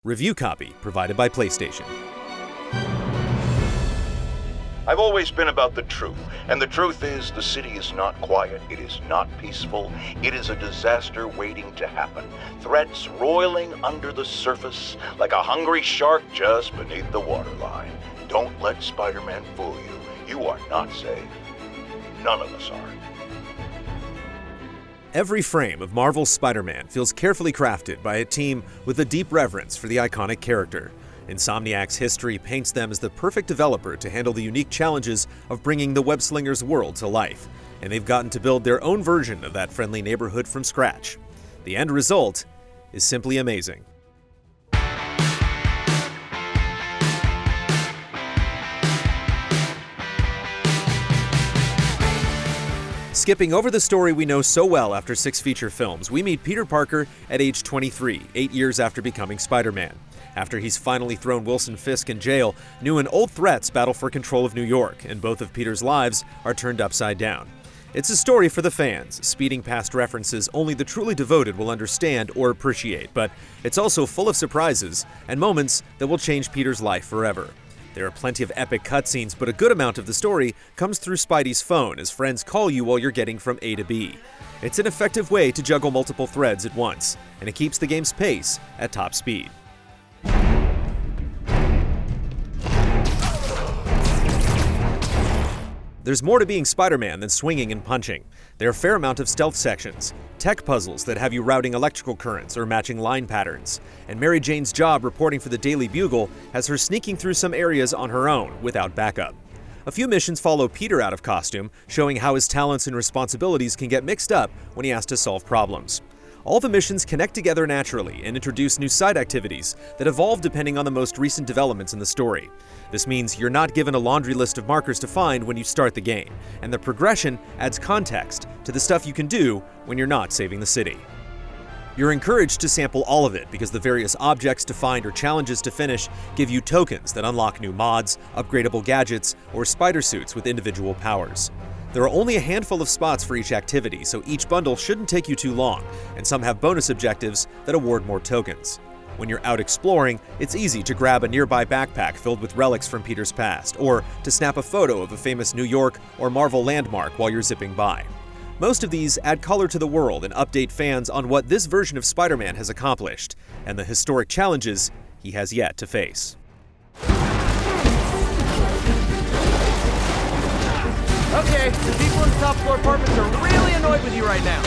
Review copy provided by PlayStation. I've always been about the truth, and the truth is the city is not quiet, it is not peaceful, it is a disaster waiting to happen. Threats roiling under the surface like a hungry shark just beneath the waterline. Don't let Spider-Man fool you. You are not safe. None of us are. Every frame of Marvel's Spider-Man feels carefully crafted by a team with a deep reverence for the iconic character. Insomniac's history paints them as the perfect developer to handle the unique challenges of bringing the web-slinger's world to life, and they've gotten to build their own version of that friendly neighborhood from scratch. The end result is simply amazing. Skipping over the story we know so well after 6 feature films, we meet Peter Parker at age 23, 8 years after becoming Spider-Man. After he's finally thrown Wilson Fisk in jail, new and old threats battle for control of New York, and both of Peter's lives are turned upside down. It's a story for the fans, speeding past references only the truly devoted will understand or appreciate, but it's also full of surprises and moments that will change Peter's life forever. There are plenty of epic cutscenes, but a good amount of the story comes through Spidey's phone as friends call you while you're getting from A to B. It's an effective way to juggle multiple threads at once, and it keeps the game's pace at top speed. There's more to being Spider-Man than swinging and punching. There are a fair amount of stealth sections, tech puzzles that have you routing electrical currents or matching line patterns, and Mary Jane's job reporting for the Daily Bugle has her sneaking through some areas on her own without backup. A few missions follow Peter out of costume, showing how his talents and responsibilities can get mixed up when he has to solve problems. All the missions connect together naturally and introduce new side activities that evolve depending on the most recent developments in the story. This means you're not given a laundry list of markers to find when you start the game, and the progression adds context to the stuff you can do when you're not saving the city. You're encouraged to sample all of it because the various objects to find or challenges to finish give you tokens that unlock new mods, upgradable gadgets, or spider suits with individual powers. There are only a handful of spots for each activity, so each bundle shouldn't take you too long, and some have bonus objectives that award more tokens. When you're out exploring, it's easy to grab a nearby backpack filled with relics from Peter's past, or to snap a photo of a famous New York or Marvel landmark while you're zipping by. Most of these add color to the world and update fans on what this version of Spider-Man has accomplished, and the historic challenges he has yet to face. Okay, the people in the top floor apartments are really annoyed with you right now.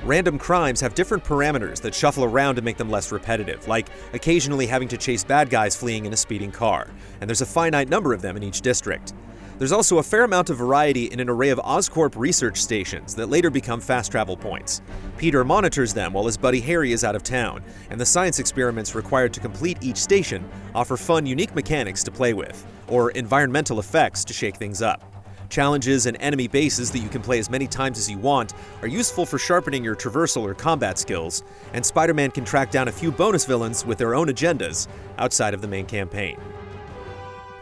Random crimes have different parameters that shuffle around to make them less repetitive, like occasionally having to chase bad guys fleeing in a speeding car, and there's a finite number of them in each district. There's also a fair amount of variety in an array of Oscorp research stations that later become fast travel points. Peter monitors them while his buddy Harry is out of town, and the science experiments required to complete each station offer fun, unique mechanics to play with, or environmental effects to shake things up. Challenges and enemy bases that you can play as many times as you want are useful for sharpening your traversal or combat skills, and Spider-Man can track down a few bonus villains with their own agendas outside of the main campaign.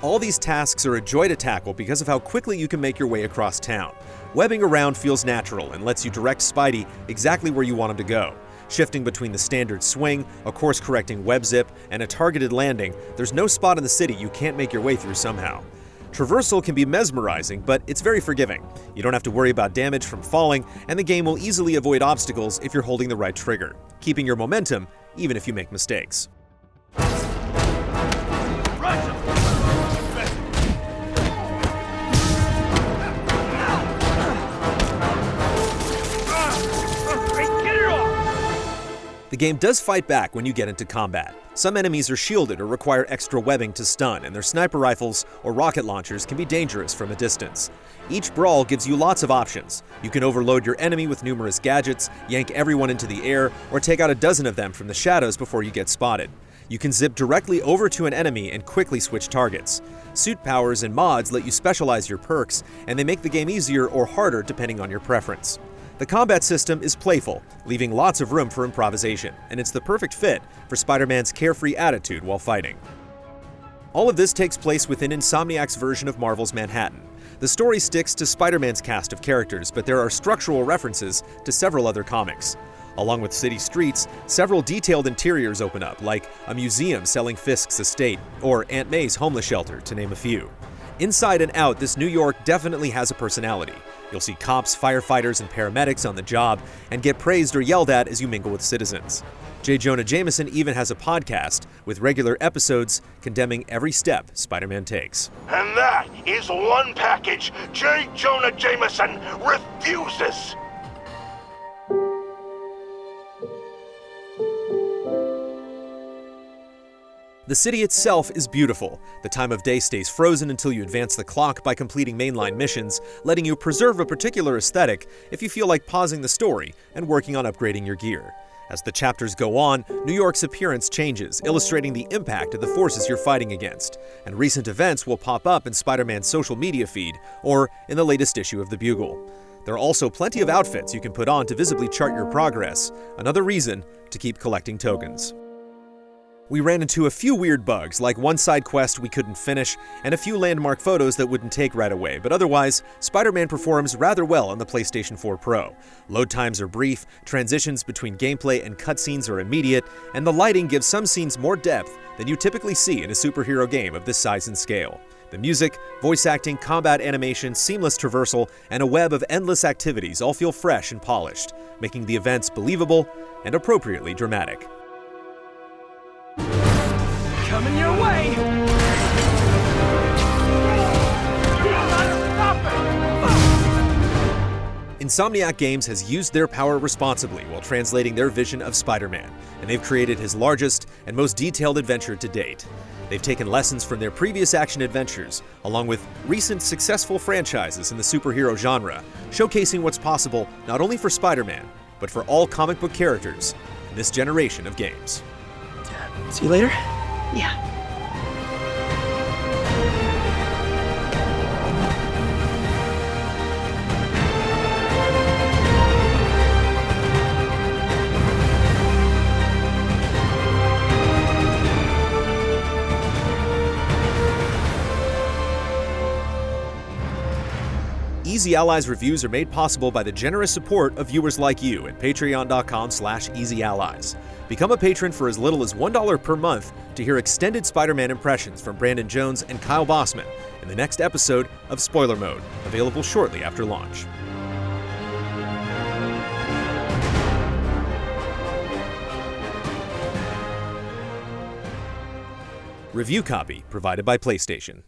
All these tasks are a joy to tackle because of how quickly you can make your way across town. Webbing around feels natural and lets you direct Spidey exactly where you want him to go. Shifting between the standard swing, a course-correcting web zip, and a targeted landing, there's no spot in the city you can't make your way through somehow. Traversal can be mesmerizing, but it's very forgiving. You don't have to worry about damage from falling, and the game will easily avoid obstacles if you're holding the right trigger, keeping your momentum even if you make mistakes. The game does fight back when you get into combat. Some enemies are shielded or require extra webbing to stun, and their sniper rifles or rocket launchers can be dangerous from a distance. Each brawl gives you lots of options. You can overload your enemy with numerous gadgets, yank everyone into the air, or take out a dozen of them from the shadows before you get spotted. You can zip directly over to an enemy and quickly switch targets. Suit powers and mods let you specialize your perks, and they make the game easier or harder depending on your preference. The combat system is playful, leaving lots of room for improvisation, and it's the perfect fit for Spider-Man's carefree attitude while fighting. All of this takes place within Insomniac's version of Marvel's Manhattan. The story sticks to Spider-Man's cast of characters, but there are structural references to several other comics. Along with city streets, several detailed interiors open up, like a museum selling Fisk's estate, or Aunt May's homeless shelter, to name a few. Inside and out, this New York definitely has a personality. You'll see cops, firefighters, and paramedics on the job, and get praised or yelled at as you mingle with citizens. J. Jonah Jameson even has a podcast with regular episodes condemning every step Spider-Man takes. And that is one package J. Jonah Jameson refuses. The city itself is beautiful. The time of day stays frozen until you advance the clock by completing mainline missions, letting you preserve a particular aesthetic if you feel like pausing the story and working on upgrading your gear. As the chapters go on, New York's appearance changes, illustrating the impact of the forces you're fighting against, and recent events will pop up in Spider-Man's social media feed or in the latest issue of the Bugle. There are also plenty of outfits you can put on to visibly chart your progress, another reason to keep collecting tokens. We ran into a few weird bugs, like one side quest we couldn't finish, and a few landmark photos that wouldn't take right away, but otherwise, Spider-Man performs rather well on the PlayStation 4 Pro. Load times are brief, transitions between gameplay and cutscenes are immediate, and the lighting gives some scenes more depth than you typically see in a superhero game of this size and scale. The music, voice acting, combat animation, seamless traversal, and a web of endless activities all feel fresh and polished, making the events believable and appropriately dramatic. Coming your way! Insomniac Games has used their power responsibly while translating their vision of Spider-Man, and they've created his largest and most detailed adventure to date. They've taken lessons from their previous action adventures, along with recent successful franchises in the superhero genre, showcasing what's possible not only for Spider-Man, but for all comic book characters in this generation of games. See you later? Yeah. Easy Allies reviews are made possible by the generous support of viewers like you at patreon.com/easyallies. Become a patron for as little as $1 per month to hear extended Spider-Man impressions from Brandon Jones and Kyle Bossman in the next episode of Spoiler Mode, available shortly after launch. Review copy provided by PlayStation.